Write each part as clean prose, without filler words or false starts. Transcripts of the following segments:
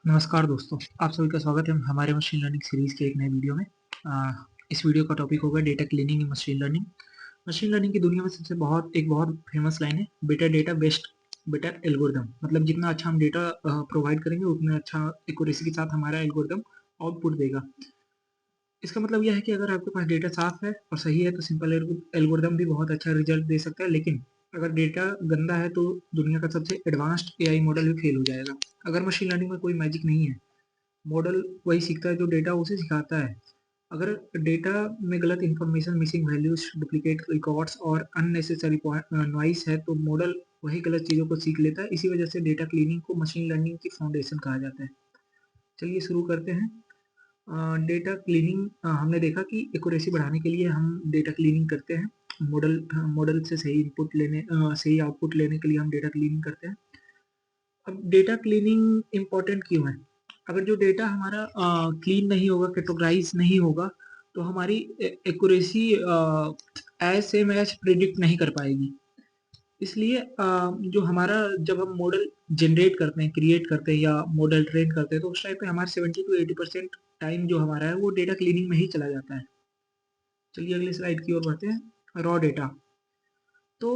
नमस्कार दोस्तों, आप सभी का स्वागत है हमारे मशीन लर्निंग सीरीज़ के एक नए वीडियो में। इस वीडियो का टॉपिक होगा डेटा क्लीनिंग इन मशीन लर्निंग। मशीन लर्निंग की दुनिया में सबसे बहुत फेमस लाइन है, better data best better algorithm. मतलब जितना अच्छा हम डेटा प्रोवाइड करेंगे उतना अच्छा एक्यूरेसी के साथ हमारा एल्गोरिदम आउटपुट देगा। इसका मतलब यह है कि अगर आपके पास डेटा साफ है और सही है तो सिंपल एल्गोरिदम भी बहुत अच्छा रिजल्ट दे सकता है, लेकिन अगर डेटा गंदा है तो दुनिया का सबसे एडवांस्ड एआई मॉडल भी फेल हो जाएगा। अगर मशीन लर्निंग में कोई मैजिक नहीं है, मॉडल वही सीखता है जो डेटा उसे सिखाता है। अगर डेटा में गलत information, missing values, duplicate records और अननेसेसरी नॉइस है तो मॉडल वही गलत चीज़ों को सीख लेता है। इसी वजह से डेटा क्लीनिंग को मशीन लर्निंग की फाउंडेशन कहा जाता है। चलिए शुरू करते हैं। डेटा क्लीनिंग हमने देखा कि एक्यूरेसी बढ़ाने के लिए हम डेटा क्लीनिंग करते हैं। मॉडल से सही इनपुट लेने सही आउटपुट लेने के लिए हम डेटा क्लीनिंग करते हैं। अब डेटा क्लीनिंग इम्पोर्टेंट क्यों है? अगर जो डेटा हमारा क्लीन नहीं होगा, कैटेगराइज नहीं होगा, तो हमारी accuracy as same as predict नहीं कर पाएगी। इसलिए जो हमारा जब हम मॉडल जनरेट करते हैं, क्रिएट करते हैं या मॉडल ट्रेन करते हैं, तो उस टाइम पे हमारे 70 टू 80% टाइम जो हमारा है वो डेटा क्लीनिंग में ही चला जाता है। चलिए अगली स्लाइड की ओर बढ़ते हैं। Raw data. तो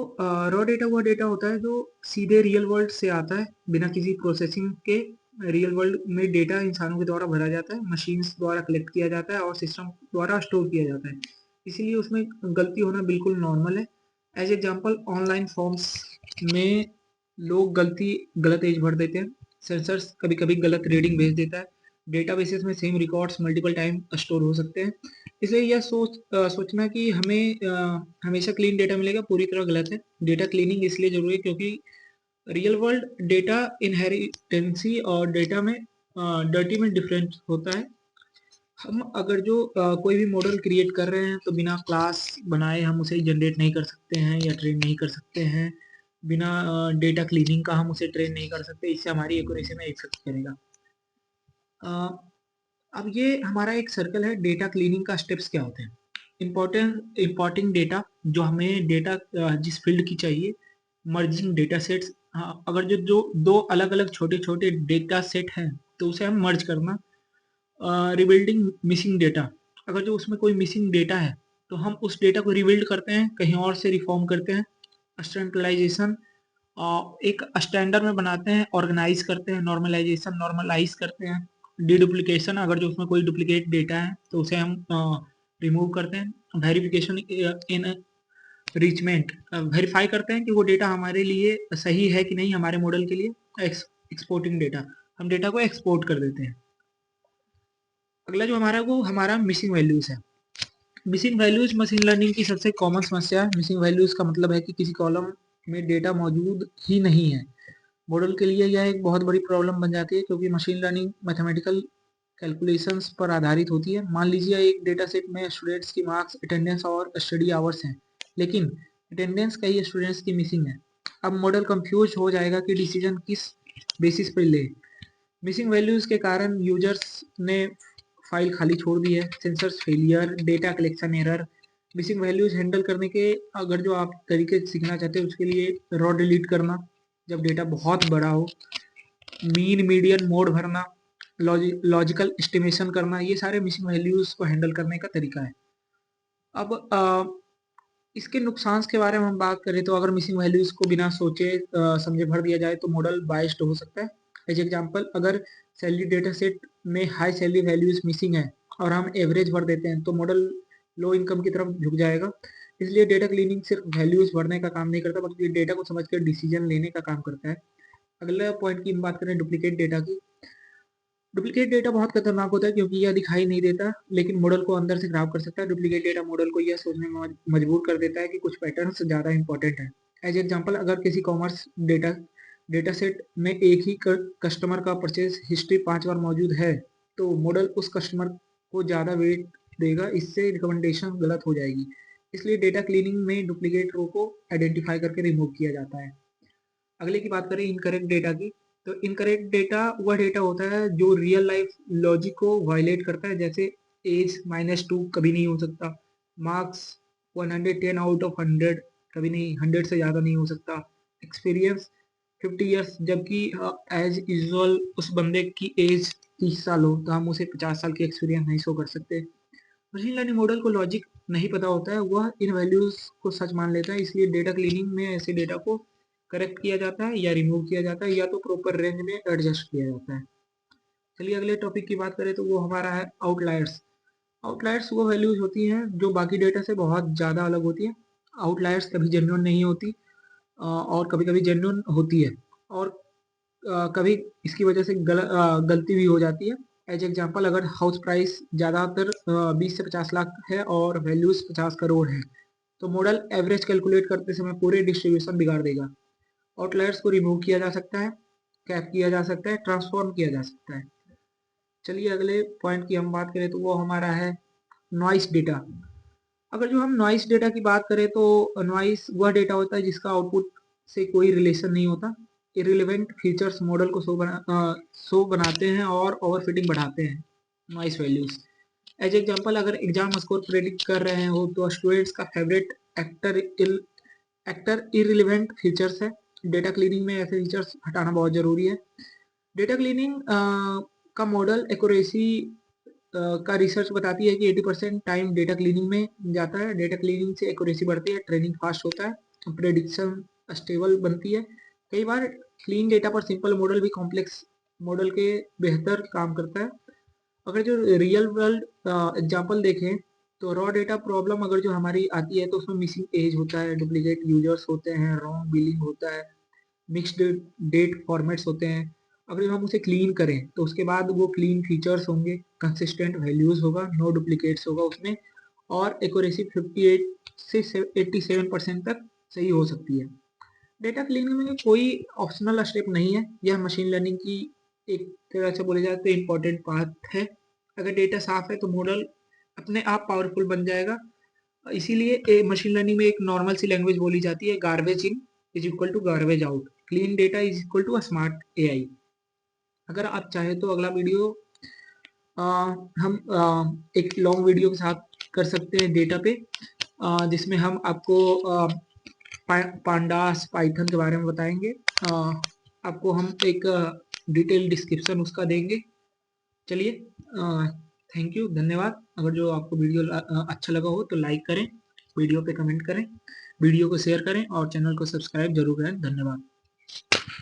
रॉ डेटा वो डेटा होता है जो सीधे रियल वर्ल्ड से आता है, बिना किसी प्रोसेसिंग के। रियल वर्ल्ड में डेटा इंसानों के द्वारा भरा जाता है, मशीन्स द्वारा कलेक्ट किया जाता है और सिस्टम द्वारा स्टोर किया जाता है। इसीलिए उसमें गलती होना बिल्कुल नॉर्मल है। एज एग्जाम्पल, ऑनलाइन फॉर्म्स में लोग गलत एज भर देते हैं। सेंसर्स कभी कभी गलत रीडिंग भेज देता है। डेटाबेसेस में same records multiple time store हो सकते हैं। इसलिए यह सोचना कि हमें हमेशा क्लीन डेटा मिलेगा पूरी तरह गलत है। डेटा क्लीनिंग इसलिए जरूरी है क्योंकि रियल वर्ल्ड डेटा इनहेरिटेंसी और डेटा में डर्टी में डिफरेंस होता है। हम अगर जो कोई भी मॉडल क्रिएट कर रहे हैं तो बिना क्लास बनाए हम उसे जनरेट नहीं कर सकते हैं या ट्रेन नहीं कर सकते हैं। बिना डेटा क्लीनिंग का हम उसे ट्रेन नहीं कर सकते, इससे हमारी एक्यूरेसी में इफेक्ट करेगा। अब ये हमारा एक सर्कल है। डेटा क्लीनिंग का स्टेप्स क्या होते हैं? इंपॉर्टिंग डेटा, जो हमें डेटा जिस फील्ड की चाहिए। मर्जिंग डेटा सेट्स, अगर जो जो दो अलग अलग छोटे छोटे डेटा सेट हैं तो उसे हम मर्ज करना। रिबिल्डिंग मिसिंग डेटा, अगर जो उसमें कोई मिसिंग डेटा है तो हम उस डेटा को रिबिल्ड करते हैं, कहीं और से रिफॉर्म करते हैं। स्टैंडर्डाइजेशन, एक स्टैंडर्ड में बनाते हैं, ऑर्गेनाइज करते हैं। नॉर्मलाइजेशन, नॉर्मलाइज करते हैं। डीडुप्लीकेशन, अगर जो उसमें कोई डुप्लीकेट डेटा है तो उसे हम रिमूव करते हैं। वेरिफिकेशन इन रिचमेंट, वेरीफाई करते हैं कि वो डेटा हमारे लिए सही है कि नहीं हमारे मॉडल के लिए। एक्सपोर्टिंग डेटा, हम डेटा को एक्सपोर्ट कर देते हैं। अगला जो हमारा मिसिंग वैल्यूज है। मिसिंग वैल्यूज मशीन लर्निंग की सबसे कॉमन समस्या है। मिसिंग वैल्यूज का मतलब है कि किसी कॉलम में डेटा मौजूद ही नहीं है। मॉडल के लिए यह एक बहुत बड़ी प्रॉब्लम बन जाती है क्योंकि मशीन लर्निंग मैथमेटिकल कैलकुलेशंस पर आधारित होती है। मान लीजिए एक डेटा सेट में स्टूडेंट्स की मार्क्स, अटेंडेंस और स्टडी आवर्स हैं, लेकिन अटेंडेंस कई स्टूडेंट्स की मिसिंग है। अब मॉडल कंफ्यूज हो जाएगा कि डिसीजन किस बेसिस पर ले। मिसिंग वैल्यूज के कारण यूजर्स ने फाइल खाली छोड़ दी है। Sensors failure, data collection error. Missing values handle करने के अगर जो आप तरीके सीखना चाहते हैं उसके लिए रॉ डिलीट करना जब डेटा बहुत बड़ा हो, मीन मीडियन मोड भरना, लॉजिकल एस्टिमेशन करना, ये सारे मिसिंग वैल्यूज को हैंडल करने का तरीका है। अब इसके नुकसान के बारे में हम बात करें तो अगर मिसिंग वैल्यूज को बिना सोचे समझे भर दिया जाए तो मॉडल बायस्ड हो सकता है। एज एग्जांपल, अगर सैलरी डेटा सेट में हाई सैलरी वैल्यूज मिसिंग है और हम एवरेज भर देते हैं तो मॉडल लो इनकम की तरफ झुक जाएगा। इसलिए डेटा क्लीनिंग सिर्फ वैल्यूज भरने का काम नहीं करता बल्कि डेटा को समझकर डिसीजन लेने का काम करता है। अगला पॉइंट की हम बात करें डुप्लीकेट डेटा की। डुप्लीकेट डेटा बहुत खतरनाक होता है क्योंकि यह दिखाई नहीं देता लेकिन मॉडल को अंदर से खराब कर सकता है। डुप्लीकेट डेटा मॉडल को यह सोचने में मजबूर कर देता है कि कुछ पैटर्न्स ज़्यादा इंपॉर्टेंट है। एज एग्जांपल, अगर किसी कॉमर्स डेटा डेटा सेट में एक ही कस्टमर का परचेज हिस्ट्री 5 बार मौजूद है तो मॉडल उस कस्टमर को ज़्यादा वेट देगा, इससे रिकमेंडेशन गलत हो जाएगी। इसलिए डेटा क्लीनिंग में डुप्लीकेट रो को आइडेंटिफाई करके रिमूव किया जाता है। अगले की बात करें इनकरेक्ट डेटा की, तो इनकरेक्ट डेटा वह डेटा होता है जो रियल लाइफ लॉजिक को वायलेट करता है। जैसे एज -2 कभी नहीं हो सकता, मार्क्स 110 आउट ऑफ 100 कभी नहीं, 100 से ज़्यादा नहीं हो सकता, एक्सपीरियंस 50 ईयर्स, जबकि एज यूजुअल उस बंदे की एज 30 साल हो तो हम उसे 50 साल की एक्सपीरियंस नहीं शो कर सकते। मशीन लर्निंग मॉडल को लॉजिक नहीं पता होता है, वह इन वैल्यूज को सच मान लेता है, इसलिए डेटा क्लीनिंग में ऐसे डेटा को करेक्ट किया जाता है या रिमूव किया जाता है या तो प्रॉपर रेंज में एडजस्ट किया जाता है। चलिए अगले टॉपिक की बात करें तो वो हमारा है आउटलायर्स। आउटलायर्स वो वैल्यूज होती हैं जो बाकी डेटा से बहुत ज़्यादा अलग होती है। आउटलायर्स कभी जेन्युइन नहीं होती और कभी कभी जेन्युइन होती है, और कभी इसकी वजह से गलती भी हो जाती है। एज एग्जांपल, अगर हाउस प्राइस ज़्यादातर 20 से 50 लाख है और वैल्यूज 50 करोड़ है तो मॉडल एवरेज कैलकुलेट करते समय पूरे डिस्ट्रीब्यूशन बिगाड़ देगा। आउटलायर्स को रिमूव किया जा सकता है, कैप किया जा सकता है, ट्रांसफॉर्म किया जा सकता है। चलिए अगले पॉइंट की हम बात करें तो वो हमारा है नॉइस डेटा। अगर जो हम नॉइस डेटा की बात करें तो नॉइस वह डेटा होता है जिसका आउटपुट से कोई रिलेशन नहीं होता। इररिलेवेंट फीचर्स मॉडल को शो बनाते हैं और ओवरफिटिंग बढ़ाते हैं नॉइस वैल्यूज। एज एग्जांपल, अगर एग्जाम स्कोर प्रेडिक्ट कर रहे हो तो स्टूडेंट्स का फेवरेट एक्टर इररिलेवेंट फीचर्स है। डेटा क्लीनिंग में ऐसे फीचर्स हटाना बहुत जरूरी है। डेटा क्लीनिंग का मॉडल एक्यूरेसी का रिसर्च बताती है कि 80% टाइम डेटा क्लीनिंग में जाता है। डेटा क्लीनिंग से एक्यूरेसी बढ़ती है, ट्रेनिंग फास्ट होता है, प्रेडिक्शन स्टेबल बनती है। कई बार क्लीन डेटा पर सिंपल मॉडल भी कॉम्प्लेक्स मॉडल के बेहतर काम करता है। अगर जो रियल वर्ल्ड एग्जांपल देखें तो रॉ डेटा प्रॉब्लम अगर जो हमारी आती है तो उसमें मिसिंग एज होता है, डुप्लीकेट यूजर्स होते हैं, रॉन्ग बिलिंग होता है, मिक्स्ड डेट फॉर्मेट्स होते हैं। अगर हम उसे क्लीन करें तो उसके बाद वो क्लीन फीचर्स होंगे, कंसिस्टेंट वैल्यूज होगा, नो डुप्लीकेट्स होगा उसमें, और एक्यूरेसी 58 से 87% तक सही हो सकती है। डेटा क्लीनिंग में कोई ऑप्शनल स्टेप नहीं है, यह मशीन लर्निंग की एक तरह से बोले जाए तो इम्पोर्टेंट पार्ट है। अगर डेटा साफ है तो मॉडल अपने आप पावरफुल बन जाएगा। इसीलिए मशीन लर्निंग में एक नॉर्मल सी लैंग्वेज बोली जाती है, garbage in is equal to garbage out, clean data is equal to a smart AI. अगर आप चाहें तो अगला वीडियो आ, हम एक लॉन्ग वीडियो के साथ कर सकते हैं डेटा पे, जिसमें हम आपको पांडास पाइथन के बारे में बताएंगे। आपको हम एक डिटेल डिस्क्रिप्शन उसका देंगे। चलिए, थैंक यू, धन्यवाद। अगर जो आपको वीडियो अच्छा लगा हो तो लाइक करें, वीडियो पे कमेंट करें, वीडियो को शेयर करें और चैनल को सब्सक्राइब जरूर करें। धन्यवाद।